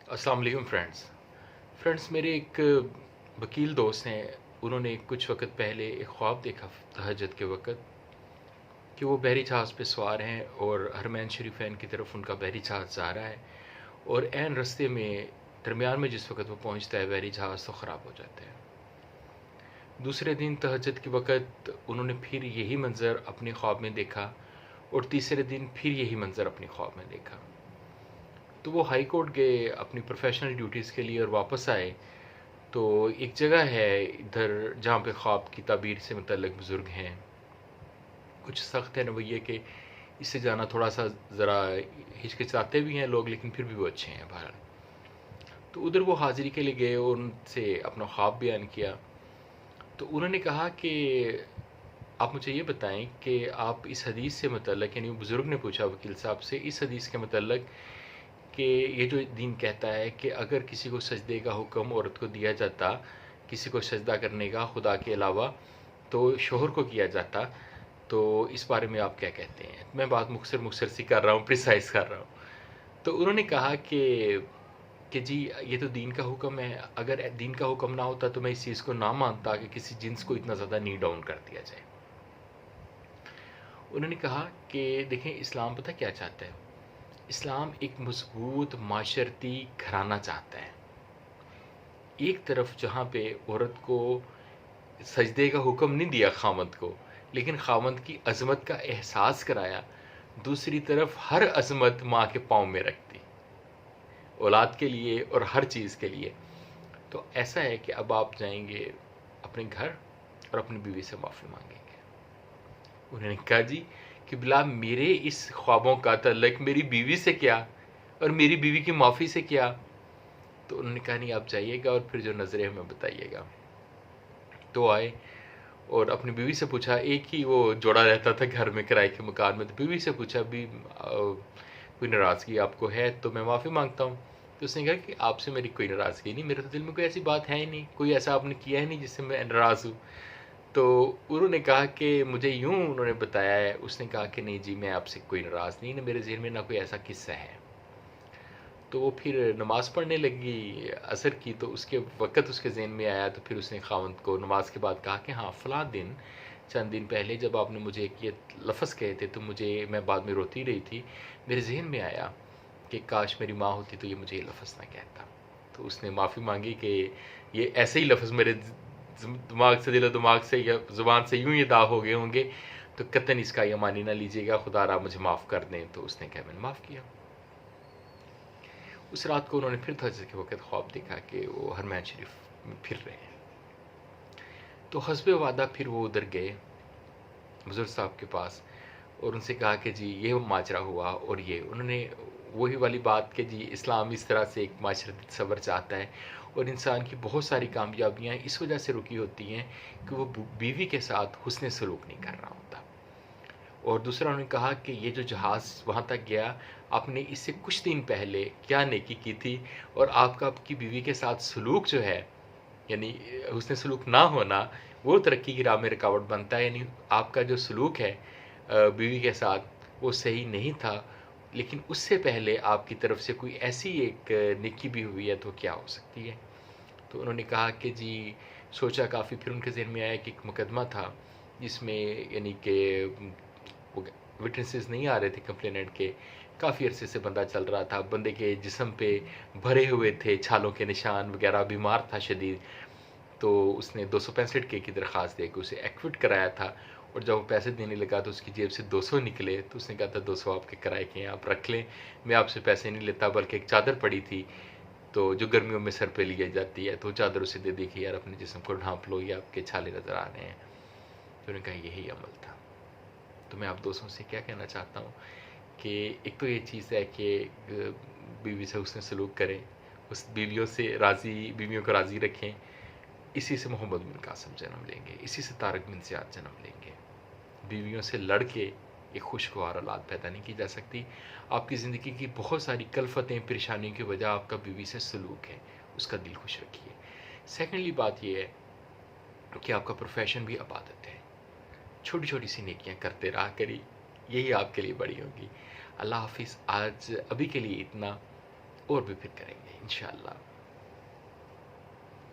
अस्सलाम वालेकुम फ्रेंड्स मेरे एक वकील दोस्त हैं। उन्होंने कुछ वक्त पहले एक ख्वाब देखा तहज्जुद के वक्त कि वो बहरी जहाज़ पे सवार हैं और हरमैन शरीफैन की तरफ उनका बहरी जहाज़ जा रहा है, और ऐन रस्ते में दरमियान में जिस वक्त वो पहुंचता है बहरी जहाज़ तो ख़राब हो जाता है। दूसरे दिन तहज्जुद के वक्त उन्होंने फिर यही मंज़र अपने ख्वाब में देखा, और तीसरे दिन फिर यही मंज़र अपने ख्वाब में देखा। तो वो हाई कोर्ट गए अपनी प्रोफेशनल ड्यूटीज़ के लिए और वापस आए। तो एक जगह है इधर जहाँ पे ख्वाब की ताबीर से मुतल्लिक बुज़ुर्ग हैं। कुछ सख्त है रवैये के, इससे जाना थोड़ा सा ज़रा हिचकिचाते भी हैं लोग, लेकिन फिर भी वो अच्छे हैं बहरहाल। तो उधर वो हाज़िरी के लिए गए और उनसे अपना ख्वाब बयान किया। तो उन्होंने कहा कि आप मुझे ये बताएं कि आप इस हदीस से मुतल्लिक, यानी बुज़ुर्ग ने पूछा वकील साहब से, इस हदीस के मुतल्लिक कि ये जो दीन कहता है कि अगर किसी को सजदे का हुक्म औरत को दिया जाता, किसी को सजदा करने का खुदा के अलावा, तो शोहर को किया जाता, तो इस बारे में आप क्या कहते हैं? मैं बात मुख्तसर सी कर रहा हूँ, प्रिसाइज़ कर रहा हूँ। तो उन्होंने कहा कि जी ये तो दीन का हुक्म है, अगर दीन का हुक्म ना होता तो मैं इस चीज़ को ना मानता कि किसी जिन्स को इतना ज़्यादा नी डाउन कर दिया जाए। उन्होंने कहा कि देखें, इस्लाम पता क्या चाहता है? इस्लाम एक मजबूत माशरती घराना चाहता है। एक तरफ जहाँ पे औरत को सजदे का हुक्म नहीं दिया खामद को, लेकिन खामद की अजमत का एहसास कराया, दूसरी तरफ हर अजमत माँ के पाँव में रखती, औलाद के लिए और हर चीज़ के लिए। तो ऐसा है कि अब आप जाएंगे अपने घर और अपनी बीवी से माफ़ी मांगेंगे। उन्होंने कहा जी कि बिला मेरे इस ख्वाबों का तल्लुक मेरी बीवी से क्या, और मेरी बीवी की माफ़ी से क्या? तो उन्होंने कहा नहीं, आप जाइएगा और फिर जो नज़रें हमें बताइएगा। तो आए और अपनी बीवी से पूछा, एक ही वो जोड़ा रहता था घर में किराए के मकान में। तो बीवी से पूछा, भी कोई नाराज़गी आपको है तो मैं माफ़ी मांगता हूँ। तो उसने कहा कि आपसे मेरी कोई नाराज़गी नहीं, मेरे तो दिल में कोई ऐसी बात है ही नहीं, कोई ऐसा आपने किया है नहीं जिससे मैं नाराज़ हूँ। तो उन्होंने कहा कि मुझे यूँ उन्होंने बताया है। उसने कहा कि नहीं जी, मैं आपसे कोई नाराज़ नहीं, ना मेरे ज़हन में ना कोई ऐसा किस्सा है। तो वो फिर नमाज़ पढ़ने लगी असर की, तो उसके वक़्त उसके ज़हन में आया। तो फिर उसने ख़ावंद को नमाज के बाद कहा कि हाँ, फ़लाँ दिन चंद दिन पहले जब आपने मुझे एक ये लफ्ज़ कहे थे, तो मैं बाद में रोती रही थी, मेरे ज़हन में आया कि काश मेरी माँ होती तो ये मुझे ये लफ्ज़ ना कहता। तो उसने माफ़ी मांगी कि ये ऐसे ही लफ्ज़ मेरे दिमाग से, दिलो दिमाग से या ज़ुबान से यूँ ही अदा हो गए होंगे, तो कतन इसका ये मानी ना लीजिएगा, खुदा रा मुझे माफ़ कर दें। तो उसने कहा मैंने माफ़ किया। उस रात को उन्होंने फिर तहज्जुद के वक़्त ख्वाब देखा कि वो हरमैन शरीफ में फिर रहे हैं। तो हस्बे वादा फिर वो उधर गए बुज़ुर्ग साहब के पास और उनसे कहा कि जी ये माजरा हुआ, और ये उन्होंने वही वाली बात कि जी इस्लाम इस तरह से एक माशरती सब्र चाहता है, और इंसान की बहुत सारी कामयाबियाँ इस वजह से रुकी होती हैं कि वो बीवी के साथ हुस्न सलूक नहीं कर रहा होता। और दूसरा उन्होंने कहा कि ये जो जहाज़ वहाँ तक गया, आपने इससे कुछ दिन पहले क्या नेकी की थी, और आपका आपकी बीवी के साथ सलूक जो है, यानी हुस्न सलूक ना होना, वो तरक्की की राह में रुकावट बनता है। यानी आपका जो सलूक है बीवी के साथ, वो सही नहीं था, लेकिन उससे पहले आपकी तरफ से कोई ऐसी एक नेकी भी हुई है तो क्या हो सकती है? तो उन्होंने कहा कि जी सोचा काफ़ी, फिर उनके ज़हन में आया कि एक मुकदमा था जिसमें यानी कि विटनेसेस नहीं आ रहे थे कंप्लेनेंट के, काफ़ी अरसे से बंदा चल रहा था, बंदे के जिस्म पे भरे हुए थे छालों के निशान वगैरह, बीमार था शदीद। तो उसने 265 के की दरख्वास्त दे के उसे एक्विट कराया था, और जब वो पैसे देने लगा तो उसकी जेब से 200 निकले। तो उसने कहा था 200 आपके किराए के हैं, आप रख लें, मैं आपसे पैसे नहीं लेता। बल्कि एक चादर पड़ी थी तो जो गर्मियों में सर पे ली जाती है, तो चादर उसे दे दी कि यार अपने जिस्म को ढांप लो, ये आपके छाले नज़र आ रहे हैं। तो उन्होंने कहा यही अमल था। तो मैं आप दोस्तों से क्या कहना चाहता हूँ कि एक तो ये चीज़ है कि बीवी से उसने सलूक करें, उस बीवियों को राज़ी रखें। इसी से मोहम्मद बिन कासिम जन्म लेंगे, इसी से तारक बिन ज़ियाद जन्म लेंगे। बीवियों से लड़ के एक खुशगवार औलाद पैदा नहीं की जा सकती। आपकी ज़िंदगी की बहुत सारी कलफतें, परेशानियों की वजह आपका बीवी से सलूक है, उसका दिल खुश रखिए। सेकेंडली बात यह है कि आपका प्रोफेशन भी इबादत है। छोटी छोटी सी नेकियां करते रहा करिए, यही आपके लिए बड़ी होगी। अल्लाह हाफिज़। आज अभी के लिए इतना। اور بھی پھر کریں گے انشاءاللہ.